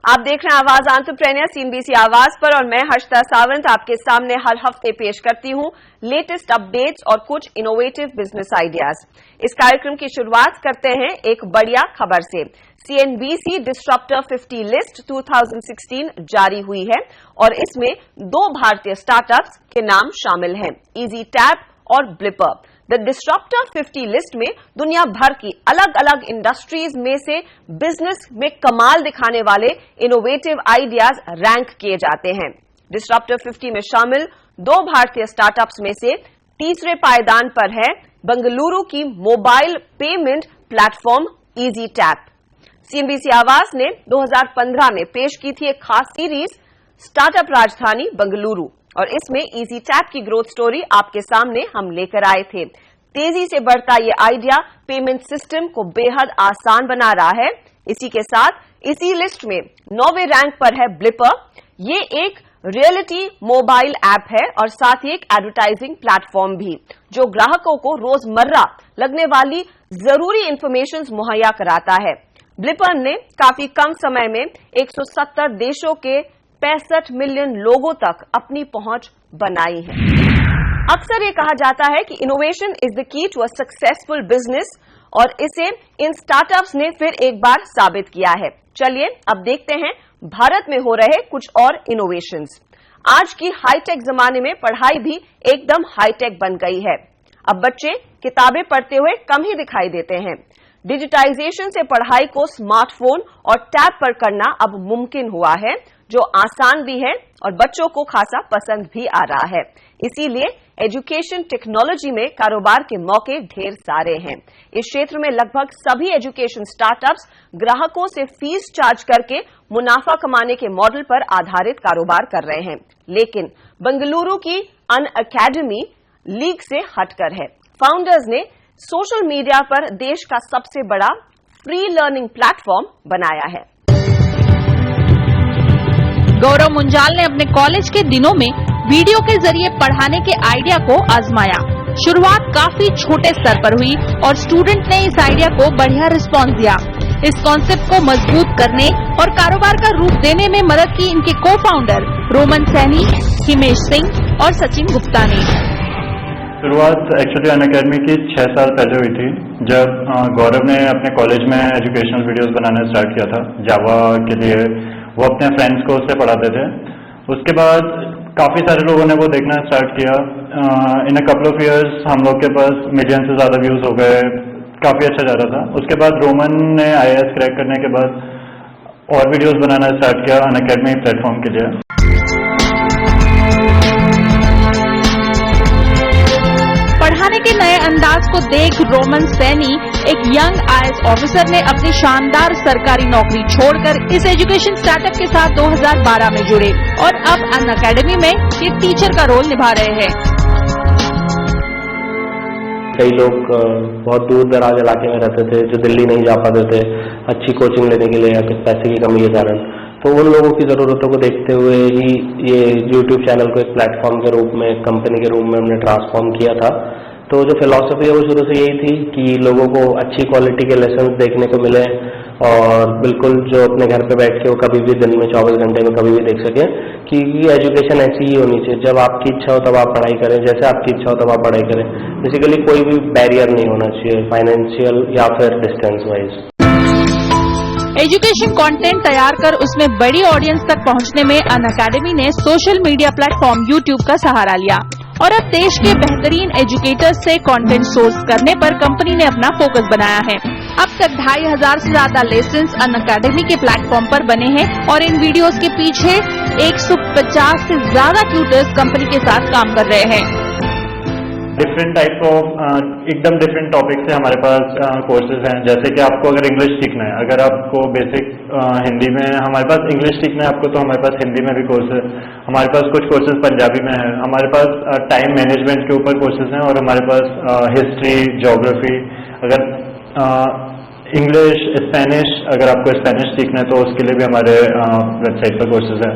आप देख रहे हैं आवाज एंटरप्रेन्योर CNBC आवाज पर और मैं हर्षिता सावंत आपके सामने हर हफ्ते पेश करती हूं लेटेस्ट अपडेट्स और कुछ इनोवेटिव बिजनेस आइडियाज। इस कार्यक्रम की शुरुआत करते हैं एक बढ़िया खबर से। CNBC डिस्ट्रप्टर 50 लिस्ट 2016 जारी हुई है और इसमें 2 भारतीय स्टार्टअप्स के नाम शामिल हैं, EasyTap और Blipper। द डिस्ट्रप्टर 50 लिस्ट में दुनिया भर की अलग अलग इंडस्ट्रीज में से बिजनेस में कमाल दिखाने वाले इनोवेटिव आइडियाज रैंक किए जाते हैं। डिस्ट्रप्टर 50 में शामिल 2 भारतीय स्टार्टअप्स में से तीसरे पायदान पर है बेंगलुरु की mobile payment platform EasyTap। CNBC आवाज ने 2015 में पेश की थी एक खास सीरीज स्टार्टअप राजधानी बेंगलुरु और इसमें EasyTap की ग्रोथ स्टोरी आपके सामने हम लेकर आए थे। तेजी से बढ़ता ये आइडिया पेमेंट सिस्टम को बेहद आसान बना रहा है। इसी के साथ इसी लिस्ट में 9वें रैंक पर है Blipper। ये एक रियलिटी मोबाइल ऐप है और साथ ही एक एडवर्टाइजिंग प्लेटफॉर्म भी, जो ग्राहकों को रोजमर्रा लगने वाली जरूरी इंफॉर्मेशन मुहैया कराता है। Blipper ने काफी कम समय में 170 देशों के 65 मिलियन लोगों तक अपनी पहुंच बनाई है। अक्सर ये कहा जाता है कि innovation is the key to a successful business और इसे इन स्टार्टअप्स ने फिर एक बार साबित किया है। चलिए अब देखते हैं भारत में हो रहे कुछ और इनोवेशंस। आज की हाईटेक जमाने में पढ़ाई भी एकदम हाईटेक बन गई है। अब बच्चे किताबें पढ़ते हुए कम ही दिखाई देते हैं। डिजिटाइजेशन से पढ़ाई को स्मार्टफोन और टैब पर करना अब मुमकिन हुआ है, जो आसान भी है और बच्चों को खासा पसंद भी आ रहा है। इसीलिए एजुकेशन टेक्नोलॉजी में कारोबार के मौके ढेर सारे हैं। इस क्षेत्र में लगभग सभी एजुकेशन स्टार्टअप्स ग्राहकों से फीस चार्ज करके मुनाफा कमाने के मॉडल पर आधारित कारोबार कर रहे हैं। लेकिन बेंगलुरु की अनअकैडमी लीग से हटकर है। फाउंडर्स ने सोशल मीडिया पर देश का सबसे बड़ा फ्री लर्निंग प्लेटफॉर्म बनाया है। गौरव मुंजाल ने अपने कॉलेज के दिनों में वीडियो के जरिए पढ़ाने के आइडिया को आजमाया। शुरुआत काफी छोटे स्तर पर हुई और स्टूडेंट ने इस आइडिया को बढ़िया रिस्पांस दिया। इस कॉन्सेप्ट को मजबूत करने और कारोबार का रूप देने में मदद की इनके को फाउंडर रोमन सैनी, हिमेश सिंह और सचिन गुप्ता ने। शुरुआत एक्चुअली अनअकैडमी की 6 साल पहले हुई थी, जब गौरव ने अपने कॉलेज में एजुकेशनल वीडियोस बनाना स्टार्ट किया था जावा के लिए। वो अपने फ्रेंड्स को उससे पढ़ाते थे। उसके बाद काफ़ी सारे लोगों ने वो देखना स्टार्ट किया। इन अ कपल ऑफ इयर्स हम लोग के पास मिलियन से ज़्यादा व्यूज़ हो गए। काफ़ी अच्छा जा रहा था। उसके बाद रोमन ने IAS क्रैक करने के बाद और वीडियोस बनाना स्टार्ट किया अनअकैडमी प्लेटफॉर्म के लिए। पढ़ाने के नए अंदाज को देख रोमन सैनी, एक यंग IAS ऑफिसर, ने अपनी शानदार सरकारी नौकरी छोड़कर इस एजुकेशन स्टार्टअप के साथ 2012 में जुड़े और अब अनअकैडमी में ये टीचर का रोल निभा रहे हैं। कई लोग बहुत दूर दराज इलाके में रहते थे जो दिल्ली नहीं जा पाते थे अच्छी कोचिंग लेने के लिए या कुछ पैसे की कमी के कारण, तो उन लोगों की ज़रूरतों को देखते हुए ही ये YouTube चैनल को एक प्लेटफॉर्म के रूप में, कंपनी के रूप में हमने ट्रांसफॉर्म किया था। तो जो फिलॉसफी है वो शुरू से यही थी कि लोगों को अच्छी क्वालिटी के लेसन देखने को मिले और बिल्कुल जो अपने घर पे बैठ के वो कभी भी दिन में 24 घंटे में कभी भी देख सकें कि एजुकेशन ऐसी ही होनी चाहिए। जब आपकी इच्छा हो तब आप पढ़ाई करें, जैसे आपकी इच्छा हो तब आप पढ़ाई करें। बेसिकली कोई भी बैरियर नहीं होना चाहिए फाइनेंशियल या फिर डिस्टेंस वाइज। एजुकेशन कंटेंट तैयार कर उसमें बड़ी ऑडियंस तक पहुंचने में अनअकैडमी ने सोशल मीडिया प्लेटफॉर्म YouTube का सहारा लिया और अब देश के बेहतरीन एजुकेटर्स से कंटेंट सोर्स करने पर कंपनी ने अपना फोकस बनाया है। अब तक 2500 से ज्यादा लेसन्स अनअकैडमी के प्लेटफॉर्म पर बने हैं और इन वीडियोस के पीछे 150 से ज्यादा ट्यूटर्स कंपनी के साथ काम कर रहे हैं। डिफरेंट टाइप ऑफ एकदम डिफरेंट टॉपिक से हमारे पास कोर्सेज हैं। जैसे कि आपको अगर इंग्लिश सीखना है, अगर आपको बेसिक हिंदी में, हमारे पास इंग्लिश सीखना है आपको, तो हमारे पास हिंदी में भी कोर्स है। हमारे पास कुछ कोर्सेज पंजाबी में है। हमारे पास टाइम मैनेजमेंट के ऊपर कोर्सेज हैं और हमारे पास हिस्ट्री, ज्योग्राफी, अगर इंग्लिश, स्पेनिश, अगर आपको स्पेनिश सीखना है तो उसके लिए भी हमारे वेबसाइट पर कोर्सेज हैं।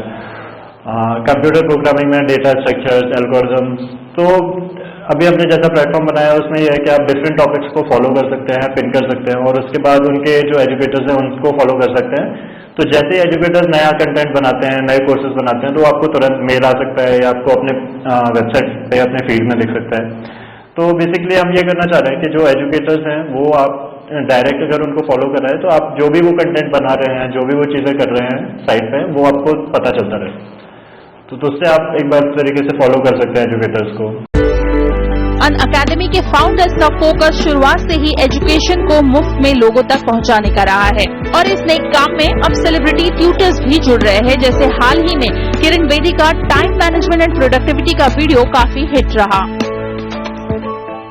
कंप्यूटर प्रोग्रामिंग में डेटा स्ट्रक्चर्स, एल्गोरिथम्स। तो अभी हमने जैसा प्लेटफॉर्म बनाया है उसमें यह है कि आप डिफरेंट टॉपिक्स को फॉलो कर सकते हैं, पिन कर सकते हैं और उसके बाद उनके जो एजुकेटर्स हैं उनको फॉलो कर सकते हैं। तो जैसे एजुकेटर्स नया कंटेंट बनाते हैं, नए कोर्सेज बनाते हैं, तो आपको तुरंत मेल आ सकता है या आपको अपने वेबसाइट पे अपने फीड में दिख सकता है। तो बेसिकली हम ये करना चाह रहे हैं कि जो एजुकेटर्स हैं वो आप डायरेक्ट अगर उनको फॉलो कर रहे हैं तो आप जो भी वो कंटेंट बना रहे हैं, जो भी वो चीज़ें कर रहे हैं साइट पे, वो आपको पता चलता रहे। तो उससे आप एक बार तरीके से फॉलो कर सकते हैं एजुकेटर्स को। अनअकैडमी के फाउंडर्स का फोकस शुरुआत से ही एजुकेशन को मुफ्त में लोगों तक पहुंचाने का रहा है और इस नए काम में अब सेलिब्रिटी ट्यूटर्स भी जुड़ रहे हैं। जैसे हाल ही में किरण बेदी का टाइम मैनेजमेंट एंड प्रोडक्टिविटी का वीडियो काफी हिट रहा।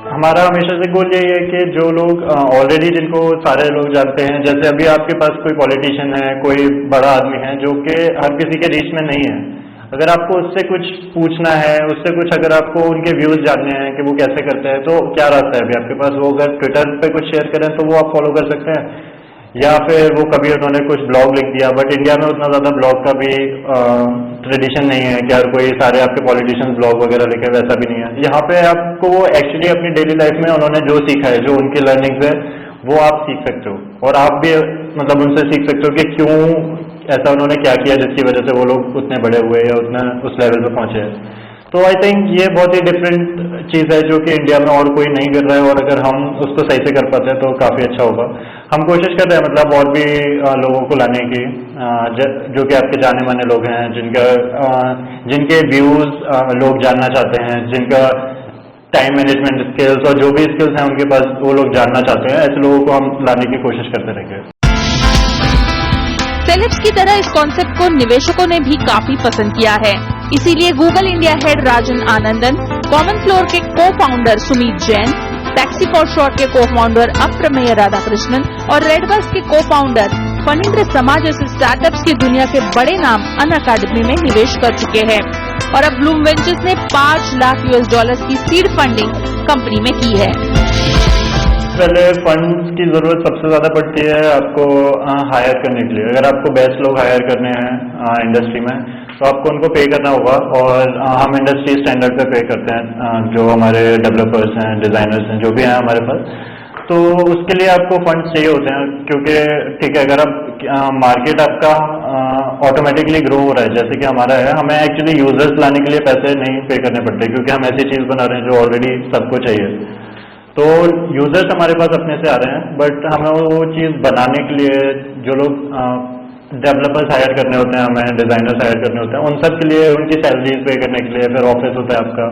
हमारा हमेशा से गोल यही है कि जो लोग ऑलरेडी जिनको सारे लोग जानते हैं, जैसे अभी आपके पास कोई पॉलिटिशियन है, कोई बड़ा आदमी है जो कि हर किसी के रीच में नहीं है, अगर आपको उससे कुछ पूछना है, उससे कुछ अगर आपको उनके व्यूज जानने हैं कि वो कैसे करते हैं, तो क्या रास्ता है अभी आपके पास? वो अगर ट्विटर पे कुछ शेयर करें तो वो आप फॉलो कर सकते हैं, या फिर वो कभी उन्होंने कुछ ब्लॉग लिख दिया। बट इंडिया में उतना ज़्यादा ब्लॉग का भी ट्रेडिशन नहीं है कि हर कोई सारे आपके पॉलिटिशियंस ब्लॉग वगैरह लिखे, वैसा भी नहीं है। यहाँ पे आपको वो एक्चुअली अपनी डेली लाइफ में उन्होंने जो सीखा है, जो उनकी लर्निंग्स है, वो आप सीख सकते हो और आप भी मतलब उनसे सीख सकते हो कि क्यों ऐसा उन्होंने क्या किया जिसकी वजह से वो लोग उतने बड़े हुए या उतना उस लेवल पे पहुंचे हैं। तो आई थिंक ये बहुत ही डिफरेंट चीज़ है जो कि इंडिया में और कोई नहीं कर रहा है और अगर हम उसको सही से कर पाते हैं तो काफ़ी अच्छा होगा। हम कोशिश कर रहे हैं मतलब और भी लोगों को लाने की जो कि आपके जाने माने लोग हैं, जिनके व्यूज़ लोग जानना चाहते हैं, जिनका टाइम मैनेजमेंट स्किल्स और जो भी स्किल्स हैं उनके पास वो लोग जानना चाहते हैं, ऐसे लोगों को हम लाने की कोशिश करते रहेंगे। सेलेब्स की तरह इस कॉन्सेप्ट को निवेशकों ने भी काफी पसंद किया है। इसीलिए गूगल इंडिया हेड राजन आनंदन, कॉमन फ्लोर के को founder Sumit Jain, taxi for short के को फाउंडर अप्रमेय राधाकृष्णन और रेडबस के को फाउंडर फणींद्र समा जैसे स्टार्टअप्स की दुनिया के बड़े नाम अनअकैडमी में निवेश कर चुके हैं और अब ब्लूम वेंचर्स ने $5 लाख की सीड फंडिंग कंपनी में की है। पहले फंड्स की जरूरत सबसे ज्यादा पड़ती है आपको हायर करने के लिए। अगर आपको बेस्ट लोग हायर करने हैं इंडस्ट्री में तो आपको उनको पे करना होगा और हम इंडस्ट्री स्टैंडर्ड पे पे करते हैं। जो हमारे डेवलपर्स हैं, डिजाइनर्स हैं, जो भी हैं हमारे पास, तो उसके लिए आपको फंड्स चाहिए होते हैं क्योंकि ठीक है, अगर आप मार्केट आपका ऑटोमेटिकली ग्रो हो रहा है जैसे कि हमारा है, हमें एक्चुअली यूजर्स लाने के लिए पैसे नहीं पे करने पड़ते क्योंकि हम ऐसी चीज बना रहे हैं जो ऑलरेडी सबको चाहिए। तो यूजर्स हमारे पास अपने से आ रहे हैं, बट हमें वो चीज़ बनाने के लिए जो लोग डेवलपर्स हायर करने होते हैं, हमें डिजाइनर्स हायर करने होते हैं, उन सब के लिए उनकी सैलरीज पे करने के लिए फिर ऑफिस होता है आपका।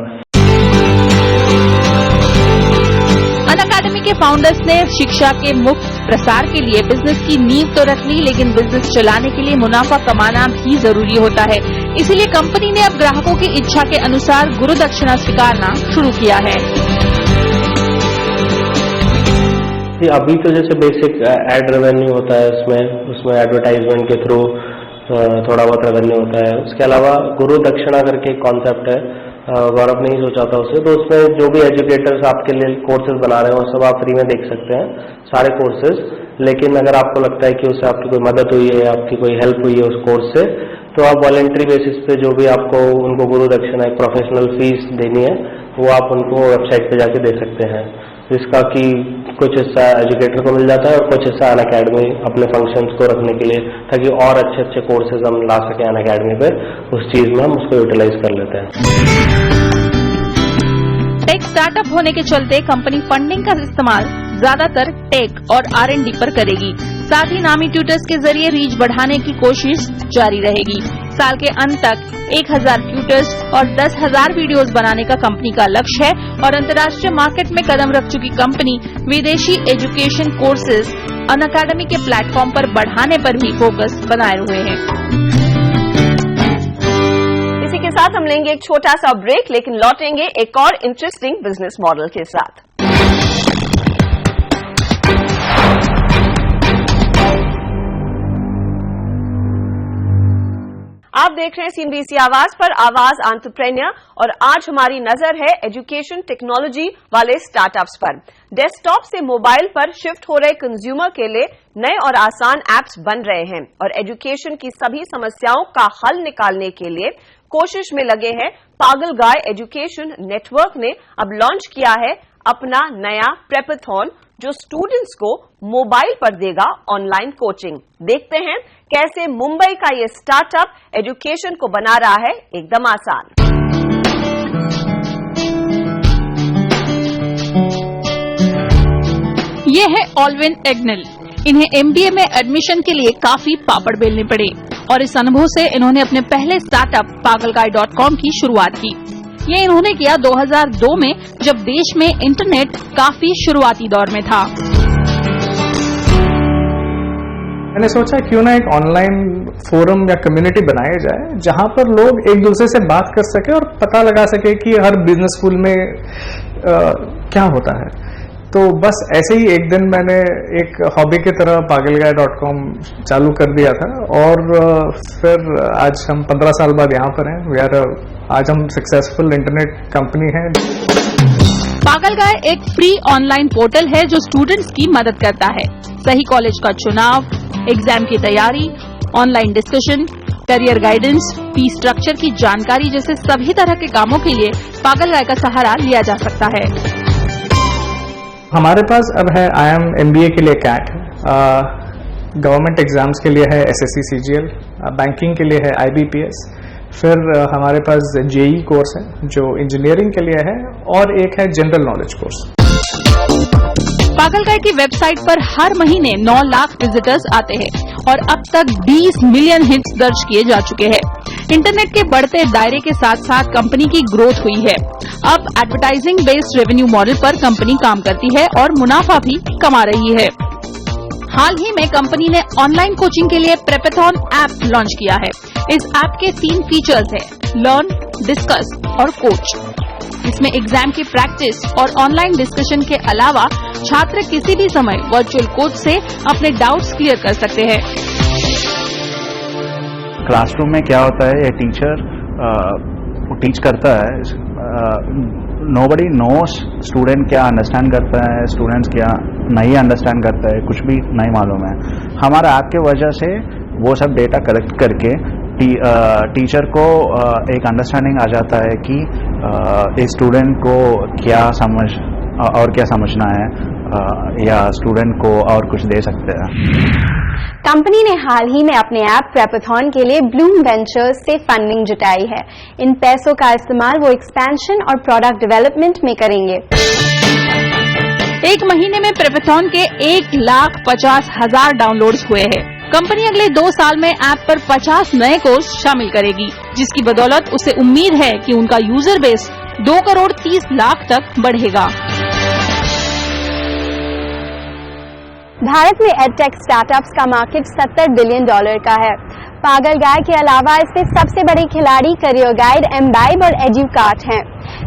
अनअकैडमी के फाउंडर्स ने शिक्षा के मुफ्त प्रसार के लिए बिजनेस की नींव तो रख ली, लेकिन बिजनेस चलाने के लिए मुनाफा कमाना भी जरूरी होता है। इसीलिए कंपनी ने अब ग्राहकों की इच्छा के अनुसार गुरु दक्षिणा स्वीकारना शुरू किया है। अभी तो जैसे बेसिक एड रेवेन्यू होता है, उसमें एडवर्टाइजमेंट के थ्रू थोड़ा बहुत रेवेन्यू होता है। उसके अलावा गुरु दक्षिणा करके कॉन्सेप्ट है, गौरव ने ही सोचा था उसे। तो उसमें जो भी एजुकेटर्स आपके लिए कोर्सेज बना रहे हैं वो सब आप फ्री में देख सकते हैं, सारे कोर्सेज। लेकिन अगर आपको लगता है कि उससे आपकी कोई मदद हुई है, आपकी कोई हेल्प हुई है उस कोर्स से, तो आप वॉलेंट्री बेसिस पे जो भी आपको उनको गुरु दक्षिणा एक प्रोफेशनल फीस देनी है वो आप उनको वेबसाइट पे जाके दे सकते हैं, जिसका कि कुछ हिस्सा एजुकेटर को मिल जाता है और कुछ हिस्सा अनअकैडमी अपने फंक्शंस को रखने के लिए, ताकि और अच्छे अच्छे कोर्सेज हम ला सकें अनअकैडमी पे, उस चीज में हम उसको यूटिलाइज कर लेते हैं। टेक स्टार्टअप होने के चलते कंपनी फंडिंग का इस्तेमाल ज्यादातर टेक और R&D पर करेगी। साथ ही नामी ट्यूटर्स के जरिए रीच बढ़ाने की कोशिश जारी रहेगी। साल के अंत तक 1000 ट्यूटर्स और 10,000 वीडियोस बनाने का कंपनी का लक्ष्य है और अंतर्राष्ट्रीय मार्केट में कदम रख चुकी कंपनी विदेशी एजुकेशन कोर्सेज अनअकैडमी के प्लेटफॉर्म पर बढ़ाने पर भी फोकस बनाए हुए है। इसी के साथ हम लेंगे एक छोटा सा ब्रेक, लेकिन लौटेंगे एक और इंटरेस्टिंग बिजनेस मॉडल के साथ। आप देख रहे हैं CNBC आवाज पर आवाज एंटरप्रेन्योर और आज हमारी नजर है एजुकेशन टेक्नोलॉजी वाले स्टार्टअप्स पर। डेस्कटॉप से मोबाइल पर शिफ्ट हो रहे कंज्यूमर के लिए नए और आसान एप्स बन रहे हैं और एजुकेशन की सभी समस्याओं का हल निकालने के लिए कोशिश में लगे हैं। पागल गाय एजुकेशन नेटवर्क ने अब लॉन्च किया है अपना नया प्रेपाथॉन, जो स्टूडेंट्स को मोबाइल पर देगा ऑनलाइन कोचिंग। देखते हैं कैसे मुंबई का ये स्टार्टअप एजुकेशन को बना रहा है एकदम आसान। ये है ऑलविन एग्नेल। इन्हें एमबीए में एडमिशन के लिए काफी पापड़ बेलने पड़े और इस अनुभव से इन्होंने अपने पहले स्टार्टअप pagalguy.com की शुरुआत की। ये इन्होंने किया 2002 में, जब देश में इंटरनेट काफी शुरुआती दौर में था। मैंने सोचा क्यों ना एक ऑनलाइन फोरम या कम्युनिटी बनाया जाए जहां पर लोग एक दूसरे से बात कर सके और पता लगा सके कि हर बिजनेस स्कूल में क्या होता है। तो बस ऐसे ही एक दिन मैंने एक हॉबी की तरह pagalguy.com चालू कर दिया था और फिर आज हम 15 साल बाद यहाँ पर हैं। आज हम सक्सेसफुल इंटरनेट कंपनी है। पागलगाय एक फ्री ऑनलाइन पोर्टल है जो स्टूडेंट्स की मदद करता है। सही कॉलेज का चुनाव, एग्जाम की तैयारी, online discussion, career guidance, fee structure की जानकारी जैसे सभी तरह के कामों के लिए पागलगाय का सहारा लिया जा सकता है। हमारे पास अब है IIM MBA के लिए CAT, गवर्नमेंट एग्जाम्स के लिए है SSC CGL, बैंकिंग के लिए है IBPS, फिर हमारे पास JEE कोर्स है जो इंजीनियरिंग के लिए है और एक है जनरल नॉलेज कोर्स। पागलगाय की वेबसाइट पर हर महीने 9 लाख विजिटर्स आते हैं और अब तक 20 मिलियन हिट्स दर्ज किए जा चुके हैं। इंटरनेट के बढ़ते दायरे के साथ साथ कंपनी की ग्रोथ हुई है। अब एडवर्टाइजिंग बेस्ड रेवेन्यू मॉडल पर कंपनी काम करती है और मुनाफा भी कमा रही है। हाल ही में कंपनी ने ऑनलाइन कोचिंग के लिए प्रेपाथॉन ऐप लॉन्च किया है। इस ऐप के 3 फीचर्स हैं: लर्न, डिस्कस और कोच। इसमें एग्जाम की प्रैक्टिस और ऑनलाइन डिस्कशन के अलावा छात्र किसी भी समय वर्चुअल कोच से अपने डाउट्स क्लियर कर सकते हैं। क्लासरूम में क्या होता है, ये टीचर टीच करता है, नोबडी नोस स्टूडेंट क्या अंडरस्टैंड करता है, स्टूडेंट्स क्या नहीं अंडरस्टैंड करता है, कुछ भी नहीं मालूम है। हमारा ऐप के वजह से वो सब डेटा कलेक्ट करके टीचर को एक अंडरस्टैंडिंग आ जाता है कि इस स्टूडेंट को क्या समझ और क्या समझना है, या स्टूडेंट को और कुछ दे सकते हैं। कंपनी ने हाल ही में अपने ऐप प्रेपाथॉन के लिए ब्लूम वेंचर्स से फंडिंग जुटाई है। इन पैसों का इस्तेमाल वो एक्सपेंशन और प्रोडक्ट डेवलपमेंट में करेंगे। एक महीने में प्रेपाथॉन के 1,50,000 डाउनलोड्स हुए हैं। कंपनी अगले 2 साल में ऐप पर 50 नए कोर्स शामिल करेगी, जिसकी बदौलत उसे उम्मीद है कि उनका यूजर बेस 2,30,00,000 तक बढ़ेगा। भारत में एडटेक स्टार्टअप्स का मार्केट $70 बिलियन का है। पागलगाय के अलावा इसमें सबसे बड़े खिलाड़ी करियर गाइड, एम्बाइब और एजुकार्ट हैं।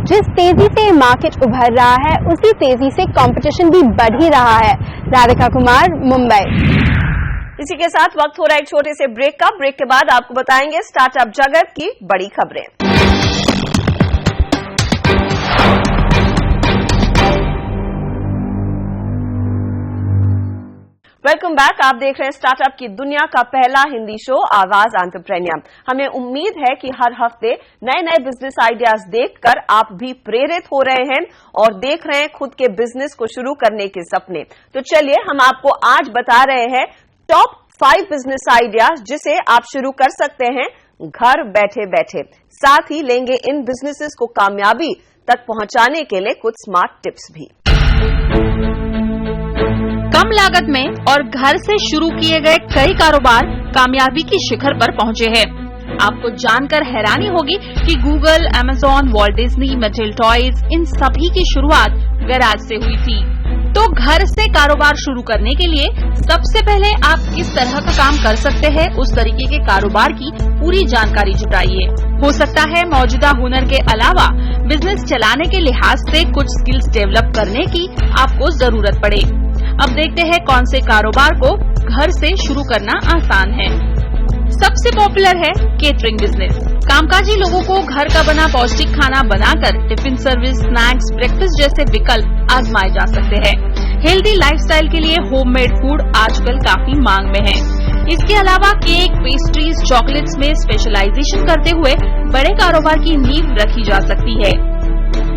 जिस तेजी से मार्केट उभर रहा है, उसी तेजी से कंपटीशन भी बढ़ ही रहा है। राधिका कुमार, मुंबई। इसी के साथ वक्त हो रहा है एक छोटे से ब्रेक का। ब्रेक के बाद आपको बताएंगे स्टार्टअप जगत की बड़ी खबरें। Welcome back. आप देख रहे हैं स्टार्टअप की दुनिया का पहला हिंदी शो आवाज एंटरप्रेन्योर। हमें उम्मीद है कि हर हफ्ते नए नए बिजनेस आइडियाज देखकर आप भी प्रेरित हो रहे हैं और देख रहे हैं खुद के बिजनेस को शुरू करने के सपने। तो चलिए हम आपको आज बता रहे हैं टॉप 5 बिजनेस आइडियाज जिसे आप शुरू कर सकते हैं घर बैठे बैठे। साथ ही लेंगे इन बिजनेसेस को कामयाबी तक पहुंचाने के लिए कुछ स्मार्ट टिप्स भी। कम लागत में और घर से शुरू किए गए कई कारोबार कामयाबी की शिखर पर पहुंचे हैं। आपको जानकर हैरानी होगी कि Google, Amazon, Walt Disney, Mattel toys, इन सभी की शुरुआत गैराज से हुई थी। तो घर से कारोबार शुरू करने के लिए सबसे पहले आप किस तरह का काम कर सकते हैं, उस तरीके के कारोबार की पूरी जानकारी जुटाइए। हो सकता है मौजूदा हुनर के अलावा बिजनेस चलाने के लिहाज से कुछ स्किल्स डेवलप करने की आपको जरूरत पड़े। अब देखते हैं कौन से कारोबार को घर से शुरू करना आसान है। सबसे पॉपुलर है केटरिंग बिजनेस। कामकाजी लोगों को घर का बना पौष्टिक खाना बनाकर टिफिन सर्विस, स्नैक्स, ब्रेकफास्ट जैसे विकल्प आजमाए जा सकते हैं। हेल्दी लाइफस्टाइल के लिए होममेड फूड आजकल काफी मांग में है। इसके अलावा केक, पेस्ट्रीज, चॉकलेट्स में स्पेशलाइजेशन करते हुए बड़े कारोबार की नींव रखी जा सकती है।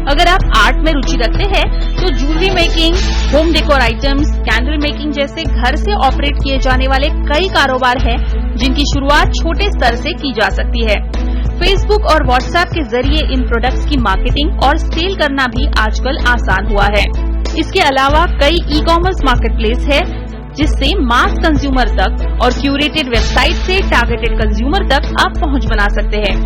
अगर आप आर्ट में रुचि रखते हैं तो jewellery making, home decor items, candle making जैसे घर से ऑपरेट किए जाने वाले कई कारोबार हैं जिनकी शुरुआत छोटे स्तर से की जा सकती है। फेसबुक और व्हाट्सएप के जरिए इन प्रोडक्ट्स की मार्केटिंग और सेल करना भी आजकल आसान हुआ है। इसके अलावा कई ई कॉमर्स मार्केटप्लेस है जिससे मास कंज्यूमर तक और क्यूरेटेड वेबसाइट से टारगेटेड कंज्यूमर तक आप पहुंच बना सकते हैं।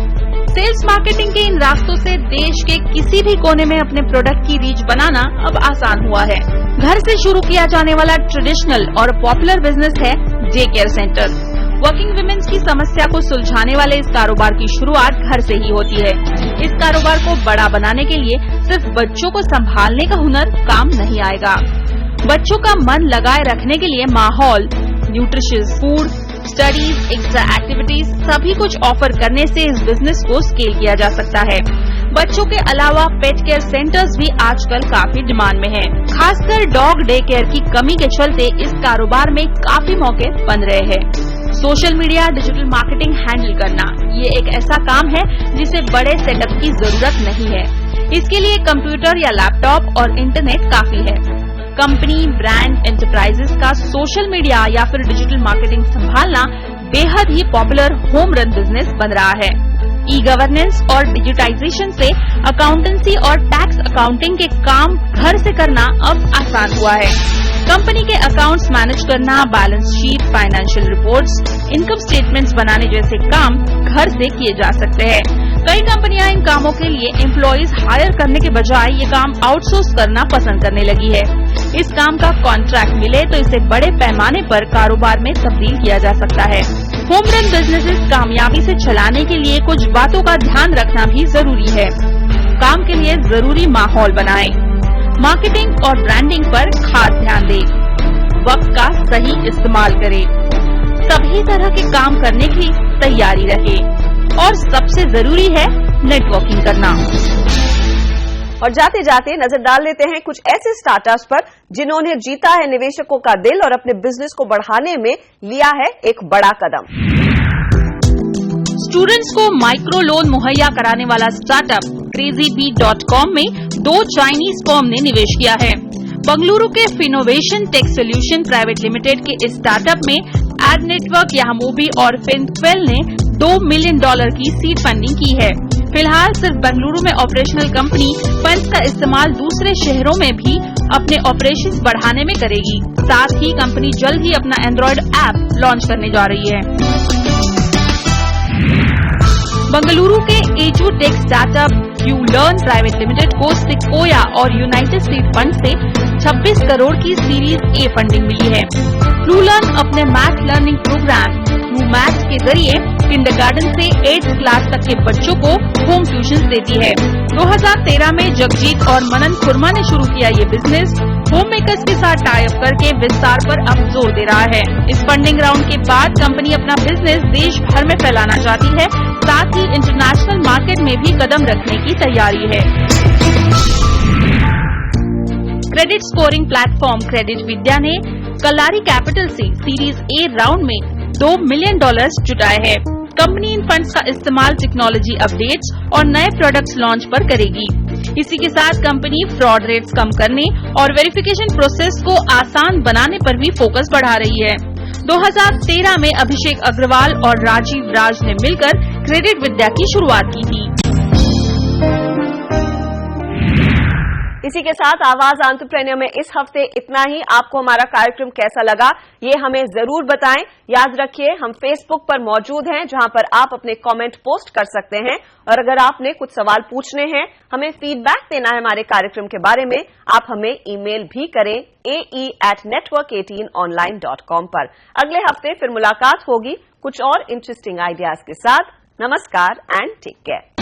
सेल्स मार्केटिंग के इन रास्तों से देश के किसी भी कोने में अपने प्रोडक्ट की रीच बनाना अब आसान हुआ है। घर से शुरू किया जाने वाला ट्रेडिशनल और पॉपुलर बिजनेस है day care centre. Working womens की समस्या को सुलझाने वाले इस कारोबार की शुरुआत घर से ही होती है। इस कारोबार को बड़ा बनाने के लिए सिर्फ बच्चों को संभालने का हुनर काम नहीं आएगा। बच्चों का मन लगाए रखने के लिए माहौल, nutritious food, studies, extra activities सभी कुछ ऑफर करने से इस बिजनेस को स्केल किया जा सकता है। बच्चों के अलावा पेट केयर सेंटर्स भी आजकल काफी डिमांड में हैं। खासकर डॉग डे केयर की कमी के चलते इस कारोबार में काफी मौके बन रहे हैं। Social media, digital marketing handle करना ये एक ऐसा काम है जिसे बड़े सेटअप की जरूरत नहीं है। इसके लिए कंप्यूटर या लैपटॉप और इंटरनेट काफी है। कंपनी, ब्रांड, एंटरप्राइजेस का सोशल मीडिया या फिर डिजिटल मार्केटिंग संभालना बेहद ही पॉपुलर होम रन बिजनेस बन रहा है। ई गवर्नेंस और डिजिटाइजेशन से अकाउंटेंसी और टैक्स अकाउंटिंग के काम घर से करना अब आसान हुआ है। कंपनी के अकाउंट्स मैनेज करना, balance sheet, financial reports, income statements बनाने जैसे काम घर से किए जा सकते हैं। कई कंपनियां इन कामों के लिए एम्प्लॉइज हायर करने के बजाय ये काम आउटसोर्स करना पसंद करने लगी है। इस काम का कॉन्ट्रैक्ट मिले तो इसे बड़े पैमाने पर कारोबार में तब्दील किया जा सकता है। होम रन बिजनेसेस कामयाबी से चलाने के लिए कुछ बातों का ध्यान रखना भी जरूरी है। काम के लिए जरूरी माहौल बनाएं, मार्केटिंग और ब्रांडिंग पर खास ध्यान दें, वक्त का सही इस्तेमाल करें, सभी तरह के काम करने की तैयारी रखें और सबसे जरूरी है नेटवर्किंग करना। और जाते जाते नजर डाल लेते हैं कुछ ऐसे स्टार्टअप्स पर जिन्होंने जीता है निवेशकों का दिल और अपने बिजनेस को बढ़ाने में लिया है एक बड़ा कदम। स्टूडेंट्स को माइक्रो लोन मुहैया कराने वाला स्टार्टअप crazybeat.com में 2 चाइनीज फर्म ने निवेश किया है। बंगलुरु के Finovation Tech Solution Private Limited के इस स्टार्टअप में एड नेटवर्क, यामोबी और फिन12 ने $2 मिलियन की सीड फंडिंग की है। फिलहाल सिर्फ बेंगलुरु में ऑपरेशनल कंपनी फंड्स का इस्तेमाल दूसरे शहरों में भी अपने ऑपरेशंस बढ़ाने में करेगी। साथ ही कंपनी जल्द ही अपना एंड्रॉइड ऐप लॉन्च करने जा रही है। बंगलुरु के एजुटेक स्टार्टअप क्यूलर्न प्राइवेट लिमिटेड को सिक्वोया और यूनाइटेड स्टेट फंड से 26 करोड़ की सीरीज ए फंडिंग मिली है। क्यूलर्न अपने मैथ लर्निंग प्रोग्राम मैथ्स के जरिए किंडरगार्टन से 8th क्लास तक के बच्चों को होम ट्यूशन देती है। 2013 में जगजीत और मनन खुरमा ने शुरू किया ये बिजनेस होम मेकर्स के साथ टाई अप करके विस्तार पर अब जोर दे रहा है। इस फंडिंग राउंड के बाद कंपनी अपना बिजनेस देश भर में फैलाना चाहती है, साथ ही इंटरनेशनल मार्केट में भी कदम रखने की तैयारी है। क्रेडिट स्कोरिंग प्लेटफॉर्म क्रेडिट विद्या ने कलारी कैपिटल से सीरीज ए राउंड में $2 मिलियन जुटाए हैं। कंपनी इन फंड्स का इस्तेमाल टेक्नोलॉजी अपडेट्स और नए प्रोडक्ट्स लॉन्च पर करेगी। इसी के साथ कंपनी फ्रॉड रेट्स कम करने और वेरिफिकेशन प्रोसेस को आसान बनाने पर भी फोकस बढ़ा रही है। 2013 में अभिषेक अग्रवाल और राजीव राज ने मिलकर क्रेडिट विद्या की शुरुआत की थी। इसी के साथ आवाज एंटरप्रेन्योर में इस हफ्ते इतना ही। आपको हमारा कार्यक्रम कैसा लगा ये हमें जरूर बताएं। याद रखिए हम फेसबुक पर मौजूद हैं जहां पर आप अपने कमेंट पोस्ट कर सकते हैं और अगर आपने कुछ सवाल पूछने हैं, हमें फीडबैक देना है हमारे कार्यक्रम के बारे में, आप हमें ईमेल भी करें ae@network18online.com पर। अगले हफ्ते फिर मुलाकात होगी कुछ और इंटरेस्टिंग आइडियाज के साथ। नमस्कार एंड टेक केयर।